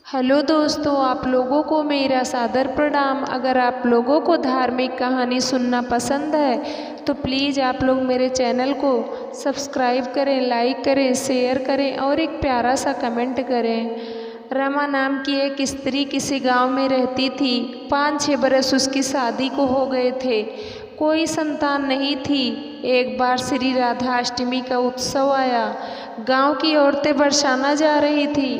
Hello दोस्तों, आप लोगों को मेरा सादर प्रणाम। अगर आप लोगों को धार्मिक कहानी सुनना पसंद है तो प्लीज़ आप लोग मेरे चैनल को सब्सक्राइब करें, लाइक करें, शेयर करें और एक प्यारा सा कमेंट करें। रमा नाम की एक स्त्री किसी गांव में रहती थी। 5-6 बरस उसकी शादी को हो गए थे, कोई संतान नहीं थी। एक बार श्री राधा अष्टमी का उत्सव आया। गांव की औरतें बरसाना जा रही थी।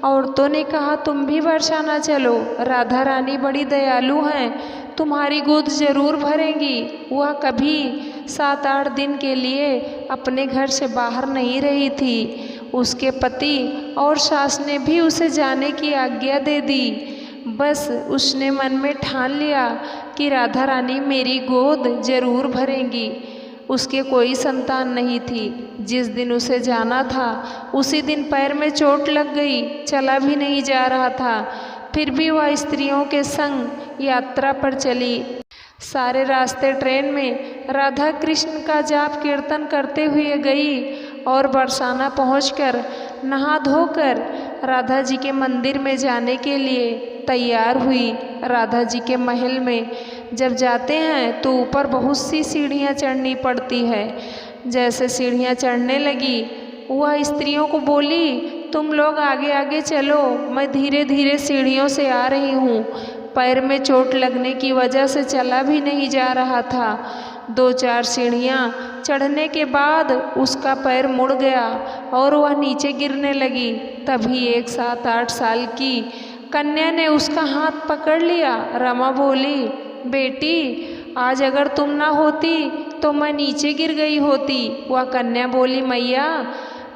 औरतों ने कहा, तुम भी बरसाना चलो, राधा रानी बड़ी दयालु हैं, तुम्हारी गोद जरूर भरेंगी। वह कभी 7-8 दिन के लिए अपने घर से बाहर नहीं रही थी। उसके पति और सास ने भी उसे जाने की आज्ञा दे दी। बस उसने मन में ठान लिया कि राधा रानी मेरी गोद जरूर भरेंगी। उसके कोई संतान नहीं थी। जिस दिन उसे जाना था उसी दिन पैर में चोट लग गई, चला भी नहीं जा रहा था। फिर भी वह स्त्रियों के संग यात्रा पर चली। सारे रास्ते ट्रेन में राधा कृष्ण का जाप कीर्तन करते हुए गई और बरसाना पहुंचकर नहा धोकर राधा जी के मंदिर में जाने के लिए तैयार हुई। राधा जी के महल में जब जाते हैं तो ऊपर बहुत सी सीढ़ियाँ चढ़नी पड़ती है। जैसे सीढ़ियाँ चढ़ने लगी, वह स्त्रियों को बोली, तुम लोग आगे आगे चलो, मैं धीरे धीरे सीढ़ियों से आ रही हूँ। पैर में चोट लगने की वजह से चला भी नहीं जा रहा था। 2-4 सीढ़ियाँ चढ़ने के बाद उसका पैर मुड़ गया और वह नीचे गिरने लगी। तभी एक 7-8 साल की कन्या ने उसका हाथ पकड़ लिया। रमा बोली, बेटी, आज अगर तुम ना होती तो मैं नीचे गिर गई होती। वह कन्या बोली, मैया,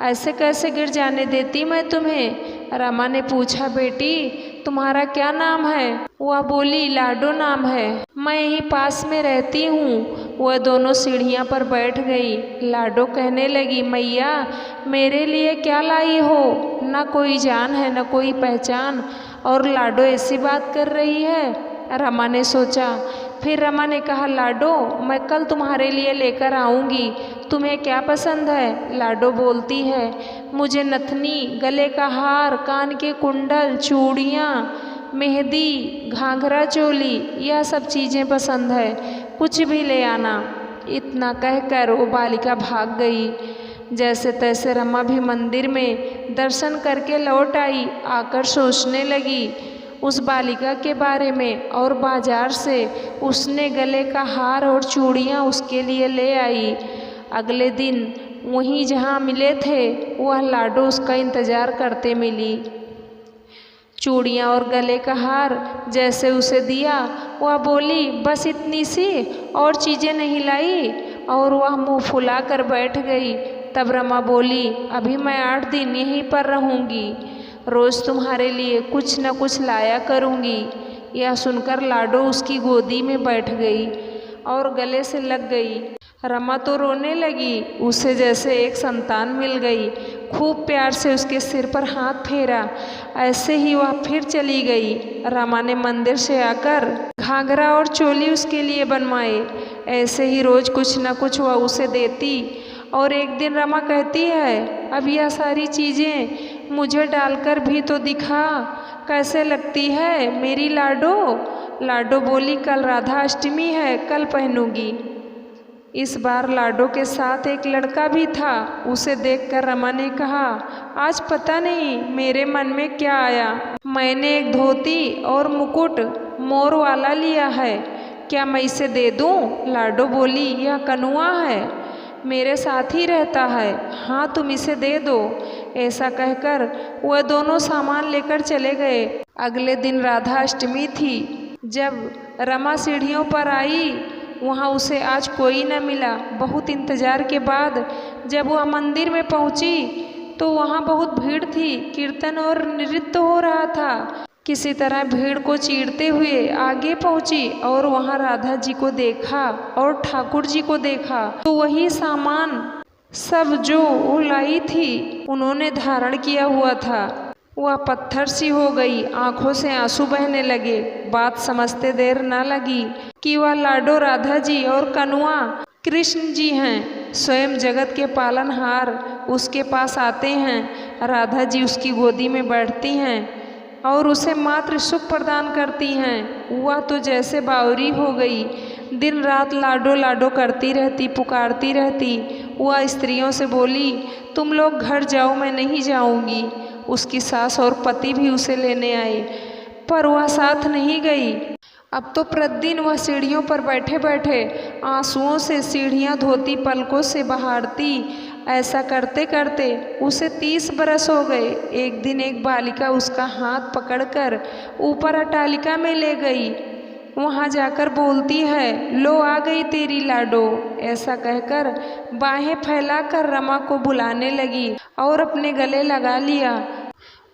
ऐसे कैसे गिर जाने देती मैं तुम्हें। रमा ने पूछा, बेटी, तुम्हारा क्या नाम है। वह बोली, लाडो नाम है, मैं यहीं पास में रहती हूँ। वह दोनों सीढ़ियाँ पर बैठ गई। लाडो कहने लगी, मैया, मेरे लिए क्या लाई हो, ना कोई जान है ना कोई पहचान, और लाडो ऐसी बात कर रही है। रमा ने सोचा। फिर रमा ने कहा, लाडो, मैं कल तुम्हारे लिए लेकर आऊँगी, तुम्हें क्या पसंद है। लाडो बोलती है, मुझे नथनी, गले का हार, कान के कुंडल, चूड़ियाँ, मेहंदी, घाघरा चोली, यह सब चीज़ें पसंद है, कुछ भी ले आना। इतना कहकर वो बालिका भाग गई। जैसे तैसे रमा भी मंदिर में दर्शन करके लौट आई। आकर सोचने लगी उस बालिका के बारे में और बाजार से उसने गले का हार और चूड़ियाँ उसके लिए ले आई। अगले दिन वहीं जहाँ मिले थे वह लाडो उसका इंतज़ार करते मिली। चूड़ियाँ और गले का हार जैसे उसे दिया, वह बोली, बस इतनी सी, और चीज़ें नहीं लाई, और वह मुँह फुला कर बैठ गई। तब रमा बोली, अभी मैं 8 दिन यहीं पर रहूँगी, रोज़ तुम्हारे लिए कुछ न कुछ लाया करूँगी। यह सुनकर लाडो उसकी गोदी में बैठ गई और गले से लग गई। रमा तो रोने लगी, उसे जैसे एक संतान मिल गई। खूब प्यार से उसके सिर पर हाथ फेरा। ऐसे ही वह फिर चली गई। रमा ने मंदिर से आकर घाघरा और चोली उसके लिए बनवाए। ऐसे ही रोज़ कुछ न कुछ वह उसे देती। और एक दिन रमा कहती है, अब यह सारी चीज़ें मुझे डालकर भी तो दिखा, कैसे लगती है मेरी लाडो। लाडो बोली, कल राधा अष्टमी है, कल पहनूंगी। इस बार लाडो के साथ एक लड़का भी था। उसे देखकर रमा ने कहा, आज पता नहीं मेरे मन में क्या आया, मैंने एक धोती और मुकुट मोर वाला लिया है, क्या मैं इसे दे दूं। लाडो बोली, यह कनुआ है, मेरे साथ ही रहता है, हाँ तुम इसे दे दो। ऐसा कहकर वह दोनों सामान लेकर चले गए। अगले दिन राधा अष्टमी थी। जब रमा सीढ़ियों पर आई, वहाँ उसे आज कोई न मिला। बहुत इंतज़ार के बाद जब वह मंदिर में पहुँची तो वहाँ बहुत भीड़ थी, कीर्तन और नृत्य हो रहा था। किसी तरह भीड़ को चीरते हुए आगे पहुँची और वहाँ राधा जी को देखा और ठाकुर जी को देखा। तो वही सामान सब जो वो लाई थी उन्होंने धारण किया हुआ था। वह पत्थर सी हो गई, आंखों से आंसू बहने लगे। बात समझते देर न लगी कि वह लाडो राधा जी और कनुआ कृष्ण जी हैं, स्वयं जगत के पालनहार उसके पास आते हैं। राधा जी उसकी गोदी में बैठती हैं। और उसे मात्र सुख प्रदान करती हैं। वह तो जैसे बावरी हो गई, दिन रात लाडो लाडो करती रहती, पुकारती रहती। वह स्त्रियों से बोली, तुम लोग घर जाओ, मैं नहीं जाऊंगी। उसकी सास और पति भी उसे लेने आए, पर वह साथ नहीं गई। अब तो प्रतिदिन वह सीढ़ियों पर बैठे बैठे आंसुओं से सीढ़ियाँ धोती, पलकों से बहारती। ऐसा करते करते उसे 30 बरस हो गए। एक दिन एक बालिका उसका हाथ पकड़कर ऊपर अट्टालिका में ले गई। वहाँ जाकर बोलती है, लो आ गई तेरी लाडो। ऐसा कहकर बाहें फैलाकर रमा को बुलाने लगी और अपने गले लगा लिया।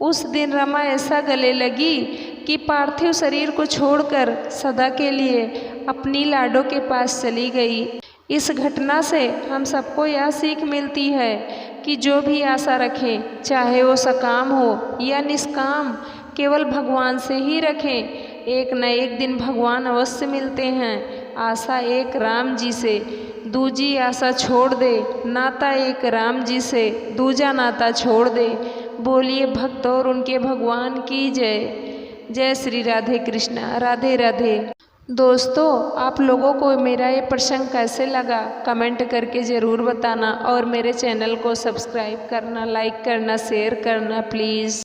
उस दिन रमा ऐसा गले लगी कि पार्थिव शरीर को छोड़कर सदा के लिए अपनी लाडो के पास चली गई। इस घटना से हम सबको यह सीख मिलती है कि जो भी आशा रखें, चाहे वो सकाम हो या निष्काम, केवल भगवान से ही रखें। एक न एक दिन भगवान अवश्य मिलते हैं। आशा एक राम जी से, दूजी आशा छोड़ दे। नाता एक राम जी से, दूजा नाता छोड़ दे। बोलिए भक्त और उनके भगवान की जय। जय श्री राधे कृष्णा। राधे राधे। दोस्तों, आप लोगों को मेरा ये प्रसंग कैसे लगा कमेंट करके ज़रूर बताना, और मेरे चैनल को सब्सक्राइब करना, लाइक करना, शेयर करना प्लीज़।